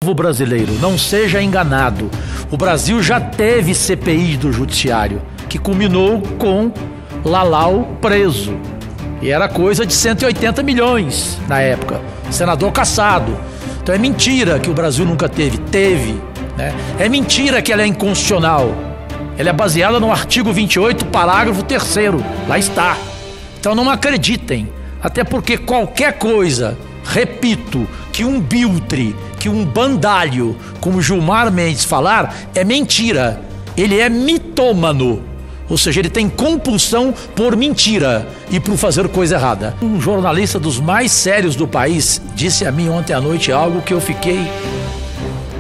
O brasileiro, não seja enganado. O Brasil já teve CPI do Judiciário, que culminou com Lalau preso. E era coisa de 180 milhões na época. Senador cassado. Então é mentira que o Brasil nunca teve. Teve, né? É mentira que ela é inconstitucional. Ela é baseada no artigo 28, parágrafo 3º. Lá está. Então não acreditem. Até porque qualquer coisa, repito, que um biltre, que um bandalho, como Gilmar Mendes falar, é mentira. Ele é mitômano. Ou seja, ele tem compulsão por mentira e por fazer coisa errada. Um jornalista dos mais sérios do país disse a mim ontem à noite algo que eu fiquei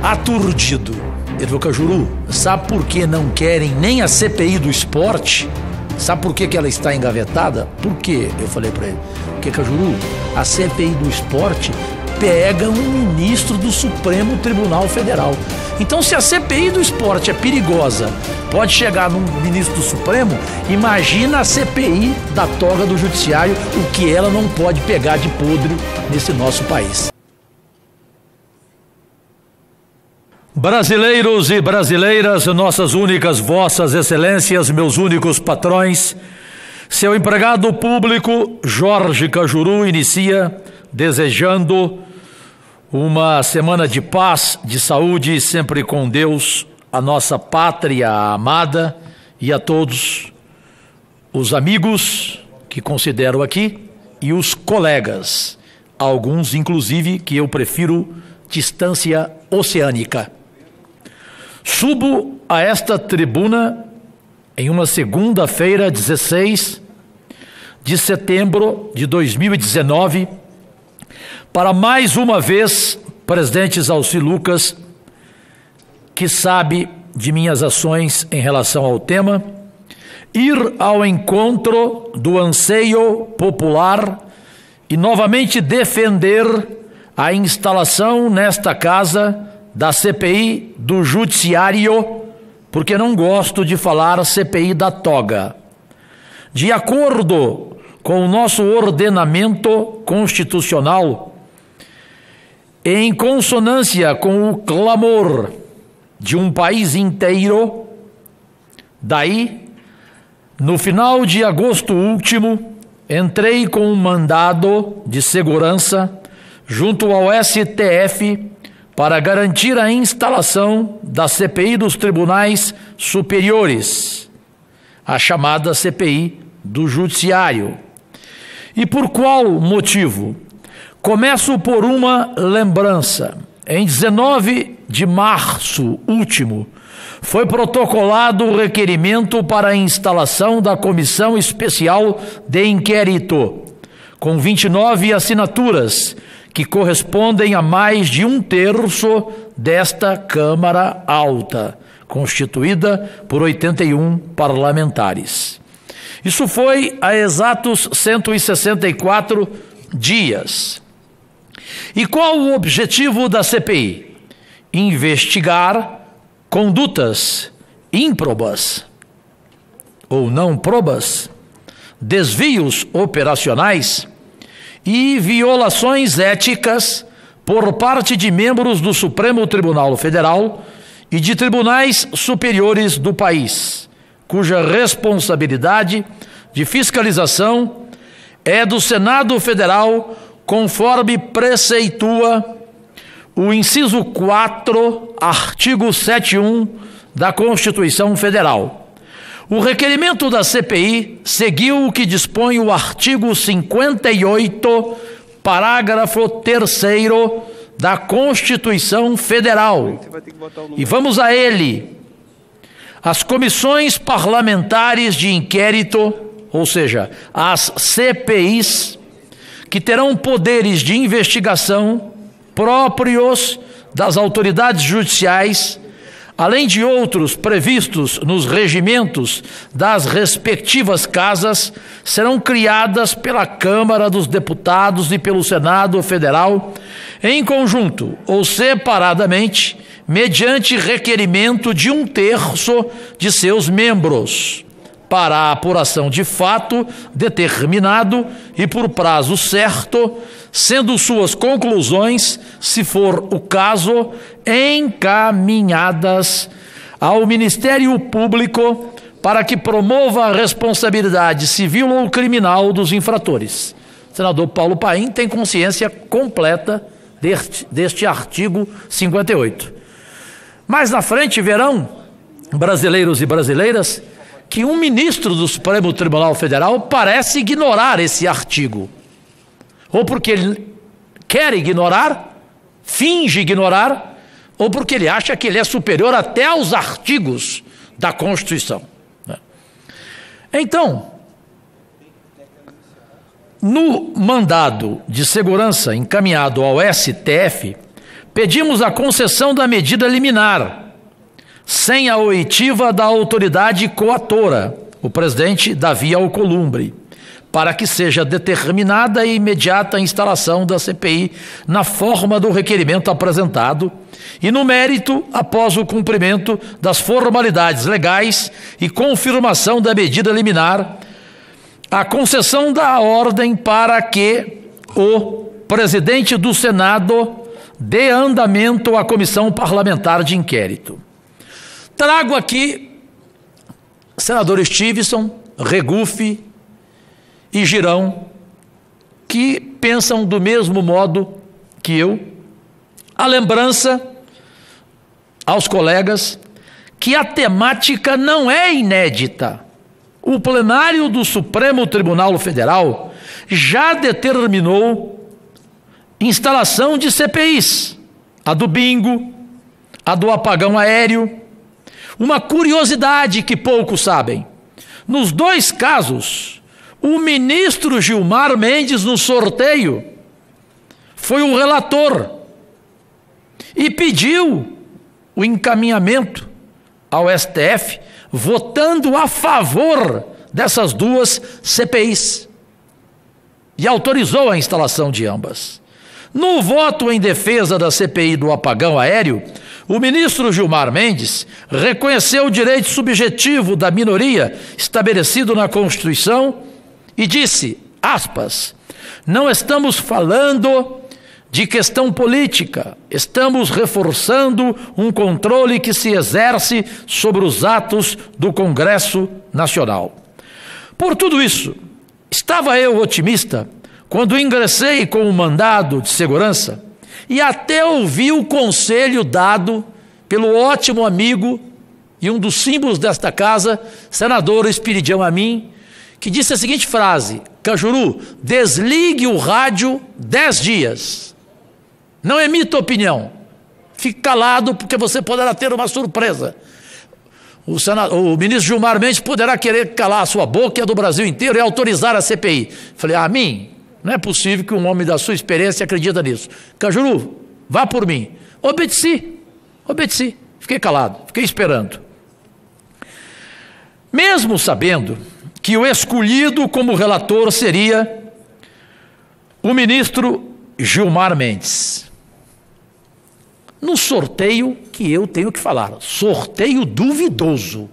aturdido. Ele falou: Cajuru, sabe por que não querem nem a CPI do esporte? Sabe por que ela está engavetada? Por quê? Eu falei para ele: porque, Cajuru, a CPI do esporte pega um ministro do Supremo Tribunal Federal. Então, se a CPI do esporte é perigosa, pode chegar num ministro do Supremo, imagina a CPI da toga do Judiciário, o que ela não pode pegar de podre nesse nosso país. Brasileiros e brasileiras, nossas únicas vossas excelências, meus únicos patrões, seu empregado público, Jorge Cajuru, inicia desejando uma semana de paz, de saúde, sempre com Deus, a nossa pátria amada e a todos os amigos que considero aqui e os colegas, alguns inclusive que eu prefiro distância oceânica. Subo a esta tribuna em uma segunda-feira, 16 de setembro de 2019, para mais uma vez, presidente Zalci Lucas, que sabe de minhas ações em relação ao tema, ir ao encontro do anseio popular e novamente defender a instalação nesta casa da CPI do Judiciário, porque não gosto de falar CPI da toga. De acordo com o nosso ordenamento constitucional, em consonância com o clamor de um país inteiro, daí, no final de agosto último, entrei com um mandado de segurança junto ao STF para garantir a instalação da CPI dos Tribunais Superiores, a chamada CPI do Judiciário. E por qual motivo? Começo por uma lembrança. Em 19 de março último, foi protocolado o requerimento para a instalação da Comissão Especial de Inquérito, com 29 assinaturas, que correspondem a mais de 1/3 desta Câmara Alta, constituída por 81 parlamentares. Isso foi há exatos 164 dias. E qual o objetivo da CPI? Investigar condutas ímprobas ou não probas, desvios operacionais e violações éticas por parte de membros do Supremo Tribunal Federal e de tribunais superiores do país, cuja responsabilidade de fiscalização é do Senado Federal, conforme preceitua o inciso 4, artigo 71 da Constituição Federal. O requerimento da CPI seguiu o que dispõe o artigo 58, parágrafo 3º da Constituição Federal. E vamos a ele. As comissões parlamentares de inquérito, ou seja, as CPIs, que terão poderes de investigação próprios das autoridades judiciais, além de outros previstos nos regimentos das respectivas casas, serão criadas pela Câmara dos Deputados e pelo Senado Federal, em conjunto ou separadamente, mediante requerimento de 1/3 de seus membros, para a apuração de fato determinado e por prazo certo, sendo suas conclusões, se for o caso, encaminhadas ao Ministério Público para que promova a responsabilidade civil ou criminal dos infratores. O senador Paulo Paim tem consciência completa deste artigo 58. Mais na frente verão, brasileiros e brasileiras, que um ministro do Supremo Tribunal Federal parece ignorar esse artigo. Ou porque ele quer ignorar, finge ignorar, ou porque ele acha que ele é superior até aos artigos da Constituição. Então, no mandado de segurança encaminhado ao STF, pedimos a concessão da medida liminar, sem a oitiva da autoridade coatora, o presidente Davi Alcolumbre, para que seja determinada a imediata instalação da CPI na forma do requerimento apresentado e no mérito após o cumprimento das formalidades legais e confirmação da medida liminar, a concessão da ordem para que o presidente do Senado dê andamento à comissão parlamentar de inquérito. Trago aqui senador Stevenson, Regufe e Girão, que pensam do mesmo modo que eu, a lembrança aos colegas que a temática não é inédita. O plenário do Supremo Tribunal Federal já determinou instalação de CPIs, a do bingo, a do apagão aéreo. Uma curiosidade que poucos sabem: nos dois casos, o ministro Gilmar Mendes, no sorteio, foi o relator e pediu o encaminhamento ao STF, votando a favor dessas duas CPIs e autorizou a instalação de ambas. No voto em defesa da CPI do apagão aéreo, o ministro Gilmar Mendes reconheceu o direito subjetivo da minoria estabelecido na Constituição e disse, aspas, não estamos falando de questão política, estamos reforçando um controle que se exerce sobre os atos do Congresso Nacional. Por tudo isso, estava eu otimista quando ingressei com o mandado de segurança e até ouvi o conselho dado pelo ótimo amigo e um dos símbolos desta casa, senador Espiridião Amin, que disse a seguinte frase: Cajuru, desligue o rádio 10 dias. Não emita opinião. Fique calado porque você poderá ter uma surpresa. O ministro Gilmar Mendes poderá querer calar a sua boca e a do Brasil inteiro e autorizar a CPI. Falei, Amin, não é possível que um homem da sua experiência acredita nisso. Cajuru, vá por mim. Obedeci. Fiquei calado, fiquei esperando. Mesmo sabendo que o escolhido como relator seria o ministro Gilmar Mendes. No sorteio que eu tenho que falar, sorteio duvidoso.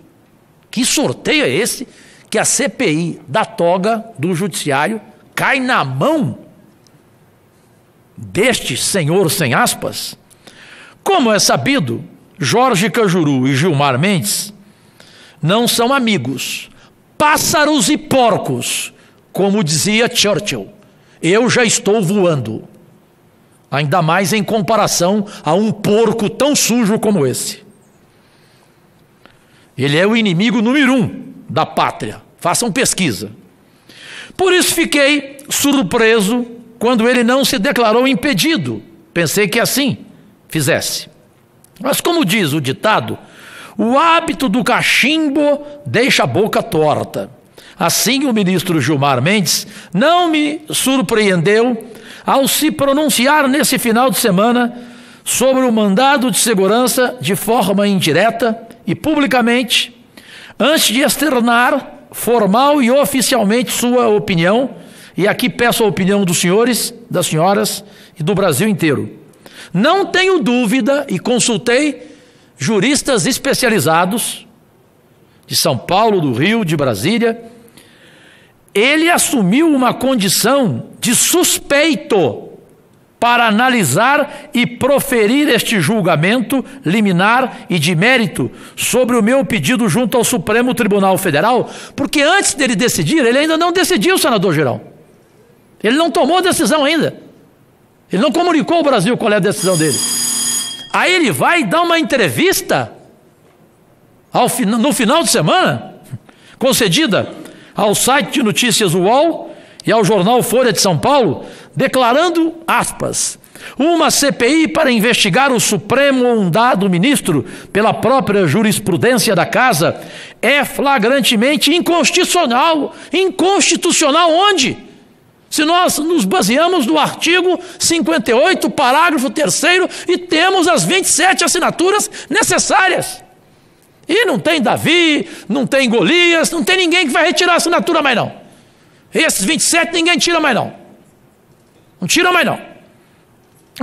Que sorteio é esse que a CPI da toga do judiciário cai na mão deste senhor sem aspas? Como é sabido, Jorge Cajuru e Gilmar Mendes não são amigos, pássaros e porcos, como dizia Churchill. Eu já estou voando, ainda mais em comparação a um porco tão sujo como esse. Ele é o inimigo número 1 da pátria, façam pesquisa. Por isso fiquei surpreso quando ele não se declarou impedido. Pensei que assim fizesse. Mas como diz o ditado, o hábito do cachimbo deixa a boca torta. Assim, o ministro Gilmar Mendes não me surpreendeu ao se pronunciar nesse final de semana sobre o mandado de segurança de forma indireta e publicamente, antes de externar formal e oficialmente sua opinião, e aqui peço a opinião dos senhores, das senhoras e do Brasil inteiro. Não tenho dúvida, e consultei juristas especializados de São Paulo, do Rio, de Brasília, ele assumiu uma condição de suspeito para analisar e proferir este julgamento liminar e de mérito sobre o meu pedido junto ao Supremo Tribunal Federal, porque antes dele decidir, ele ainda não decidiu, senador Girão. Ele não tomou a decisão ainda. Ele não comunicou ao Brasil qual é a decisão dele. Aí ele vai dar uma entrevista no final de semana, concedida ao site de notícias UOL e ao jornal Folha de São Paulo, declarando, aspas, uma CPI para investigar o Supremo ou um dado ministro pela própria jurisprudência da Casa é flagrantemente inconstitucional. Inconstitucional onde? Se nós nos baseamos no artigo 58, parágrafo 3º, e temos as 27 assinaturas necessárias. E não tem Davi, não tem Golias, não tem ninguém que vai retirar a assinatura mais não. Esses 27 ninguém tira mais não. Não tira mais não.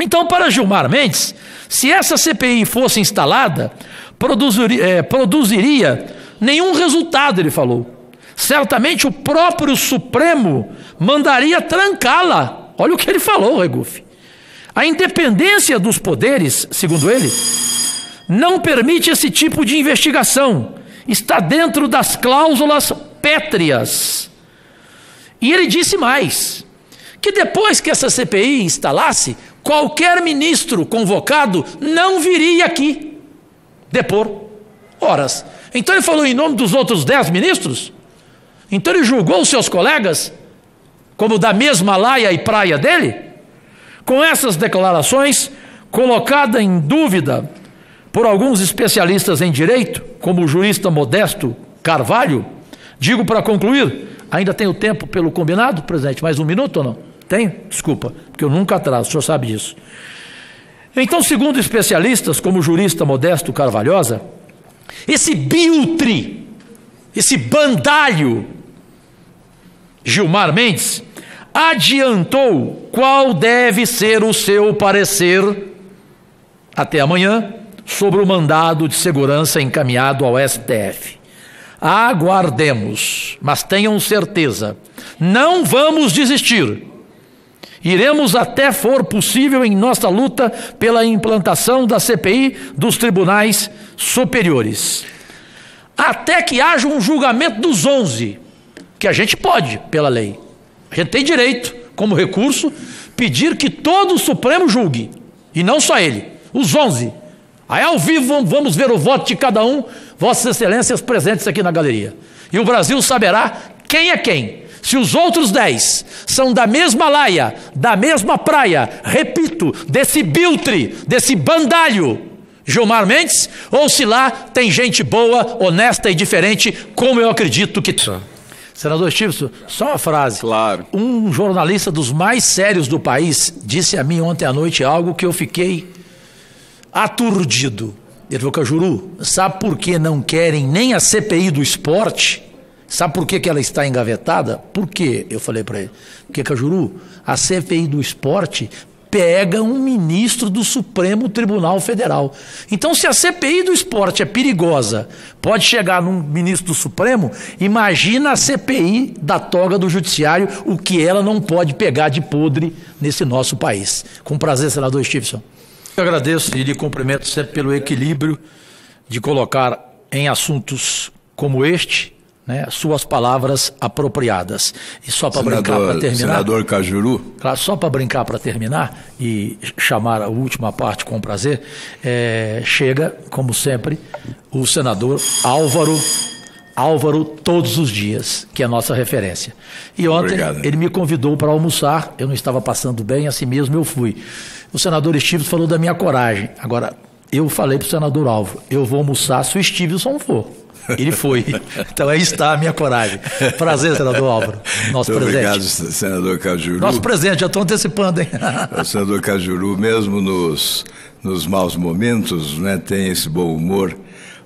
Então, para Gilmar Mendes, se essa CPI fosse instalada, produziria nenhum resultado, ele falou. Certamente o próprio Supremo mandaria trancá-la. Olha o que ele falou, Regufe. A independência dos poderes, segundo ele, não permite esse tipo de investigação. Está dentro das cláusulas pétreas. E ele disse mais, que depois que essa CPI instalasse, qualquer ministro convocado não viria aqui depor. Horas. Então ele falou em nome dos outros 10 ministros? Então ele julgou os seus colegas como da mesma laia e praia dele? Com essas declarações, colocada em dúvida por alguns especialistas em direito, como o jurista Modesto Carvalho, digo para concluir, ainda tenho tempo pelo combinado, presidente, mais um minuto ou não? Tenho? Desculpa, porque eu nunca atraso, o senhor sabe disso. Então, segundo especialistas, como o jurista Modesto Carvalhosa, esse biltre, esse bandalho, Gilmar Mendes, adiantou qual deve ser o seu parecer até amanhã sobre o mandado de segurança encaminhado ao STF. Aguardemos, mas tenham certeza, não vamos desistir. Iremos até for possível em nossa luta pela implantação da CPI dos tribunais superiores. Até que haja um julgamento dos 11, que a gente pode, pela lei. A gente tem direito, como recurso, pedir que todo o Supremo julgue, e não só ele, os 11. Aí ao vivo vamos ver o voto de cada um, Vossas Excelências presentes aqui na galeria. E o Brasil saberá quem é quem. Se os outros 10 são da mesma laia, da mesma praia, repito, desse biltre, desse bandalho, Gilmar Mendes, ou se lá tem gente boa, honesta e diferente, como eu acredito que... Senador Stiveson, só uma frase. Claro. Um jornalista dos mais sérios do país disse a mim ontem à noite algo que eu fiquei aturdido. Ele falou, Cajuru, sabe por que não querem nem a CPI do esporte? Sabe por que ela está engavetada? Por quê? Eu falei para ele. Porque, Cajuru, a CPI do esporte pega um ministro do Supremo Tribunal Federal. Então, se a CPI do esporte é perigosa, pode chegar num ministro do Supremo, imagina a CPI da toga do Judiciário, o que ela não pode pegar de podre nesse nosso país. Com prazer, senador Stiveson. Eu agradeço e lhe cumprimento sempre pelo equilíbrio de colocar em assuntos como este, né, suas palavras apropriadas. E só para brincar, para terminar... Senador Cajuru. Claro, só para brincar, para terminar e chamar a última parte com prazer, chega, como sempre, o senador Álvaro todos os dias, que é a nossa referência. E ontem ele me convidou para almoçar, eu não estava passando bem, assim mesmo eu fui. O senador Stiveson falou da minha coragem. Agora, eu falei para o senador Álvaro, eu vou almoçar se o Stiveson for. Ele foi. Então aí está a minha coragem. Prazer, senador Álvaro. Nosso Muito presente. Obrigado, senador Cajuru. Nosso presente, já estou antecipando, hein? O senador Cajuru, mesmo nos maus momentos, né, tem esse bom humor,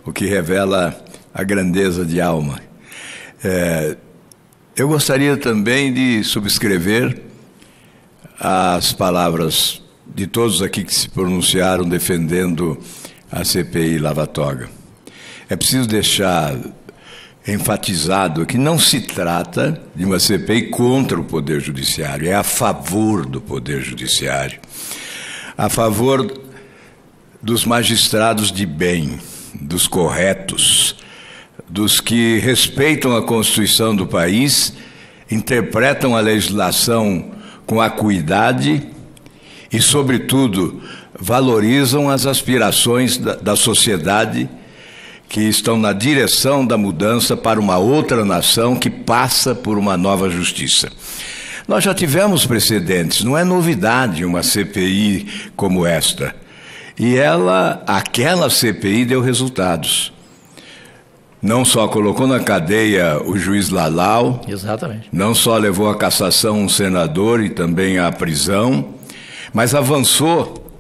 o que revela a grandeza de alma. Eu gostaria também de subscrever as palavras de todos aqui que se pronunciaram defendendo a CPI Lava Toga. É preciso deixar enfatizado que não se trata de uma CPI contra o Poder Judiciário, é a favor do Poder Judiciário, a favor dos magistrados de bem, dos corretos, dos que respeitam a Constituição do país, interpretam a legislação com acuidade e, sobretudo, valorizam as aspirações da sociedade que estão na direção da mudança para uma outra nação que passa por uma nova justiça. Nós já tivemos precedentes, não é novidade uma CPI como esta. E aquela CPI deu resultados. Não só colocou na cadeia o juiz Lalau, exatamente, não só levou à cassação um senador e também à prisão, mas avançou,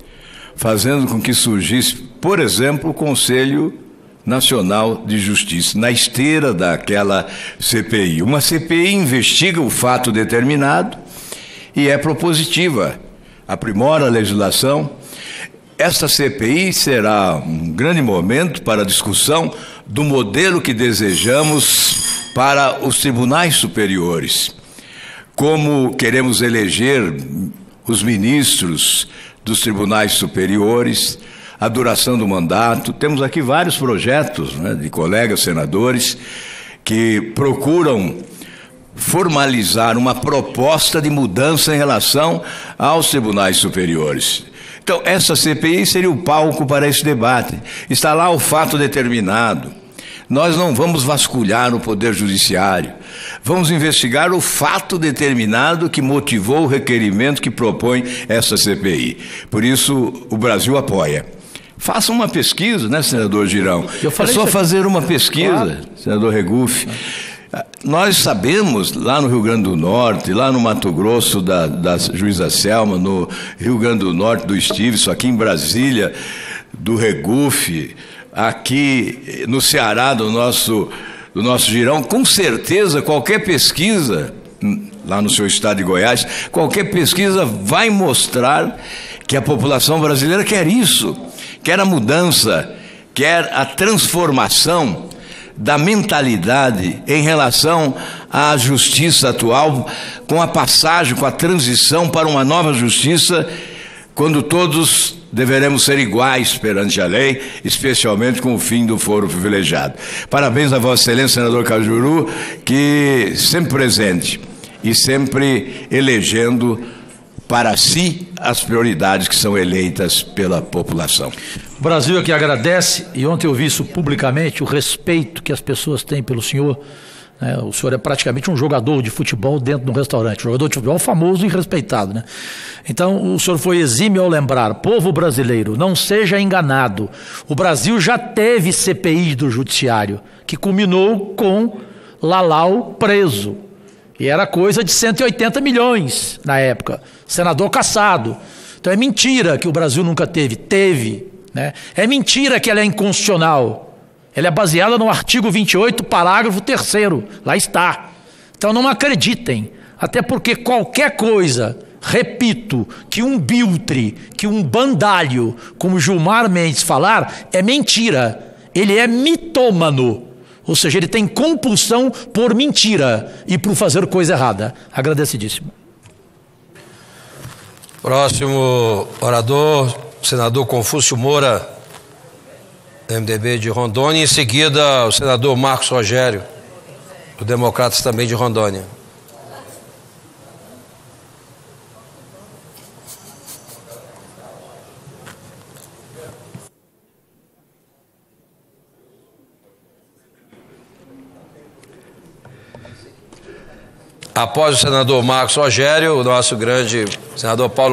fazendo com que surgisse, por exemplo, o Conselho Nacional de Justiça, na esteira daquela CPI. Uma CPI investiga o fato determinado e é propositiva, aprimora a legislação. Esta CPI será um grande momento para a discussão do modelo que desejamos para os tribunais superiores. Como queremos eleger os ministros dos tribunais superiores, a duração do mandato. Temos aqui vários projetos, né, de colegas senadores que procuram formalizar uma proposta de mudança em relação aos tribunais superiores. Então, essa CPI seria o palco para esse debate. Está lá o fato determinado. Nós não vamos vasculhar o Poder Judiciário. Vamos investigar o fato determinado que motivou o requerimento que propõe essa CPI. Por isso, o Brasil apoia. Faça uma pesquisa, né, senador Girão? É só fazer uma pesquisa, claro. Senador Regufe. Nós sabemos, lá no Rio Grande do Norte, lá no Mato Grosso da juíza Selma, no Rio Grande do Norte do Estives, aqui em Brasília, do Regufe, aqui no Ceará, do nosso Girão, com certeza qualquer pesquisa, lá no seu estado de Goiás, qualquer pesquisa vai mostrar que a população brasileira quer isso, quer a mudança, quer a transformação da mentalidade em relação à justiça atual, com a passagem, com a transição para uma nova justiça, quando todos deveremos ser iguais perante a lei, especialmente com o fim do foro privilegiado. Parabéns a Vossa Excelência, senador Cajuru, que sempre presente e sempre elegendo para si as prioridades que são eleitas pela população. O Brasil é que agradece, e ontem eu vi isso publicamente, o respeito que as pessoas têm pelo senhor. Né? O senhor é praticamente um jogador de futebol dentro de um restaurante, um jogador de futebol famoso e respeitado. Né? Então, o senhor foi exímio ao lembrar: povo brasileiro, não seja enganado. O Brasil já teve CPI do Judiciário, que culminou com Lalau preso. E era coisa de 180 milhões na época, senador cassado. Então é mentira que o Brasil nunca teve. Teve, né? É mentira que ela é inconstitucional. Ela é baseada no artigo 28, parágrafo 3º. Lá está. Então não acreditem. Até porque qualquer coisa, repito, que um biltre, que um bandalho, como Gilmar Mendes falar, é mentira. Ele é mitômano. Ou seja, ele tem compulsão por mentira e por fazer coisa errada. Agradecidíssimo. Próximo orador, senador Confúcio Moura, MDB de Rondônia. Em seguida, o senador Marcos Rogério, do Democratas também de Rondônia. Após o senador Marcos Rogério, o nosso grande senador Paulo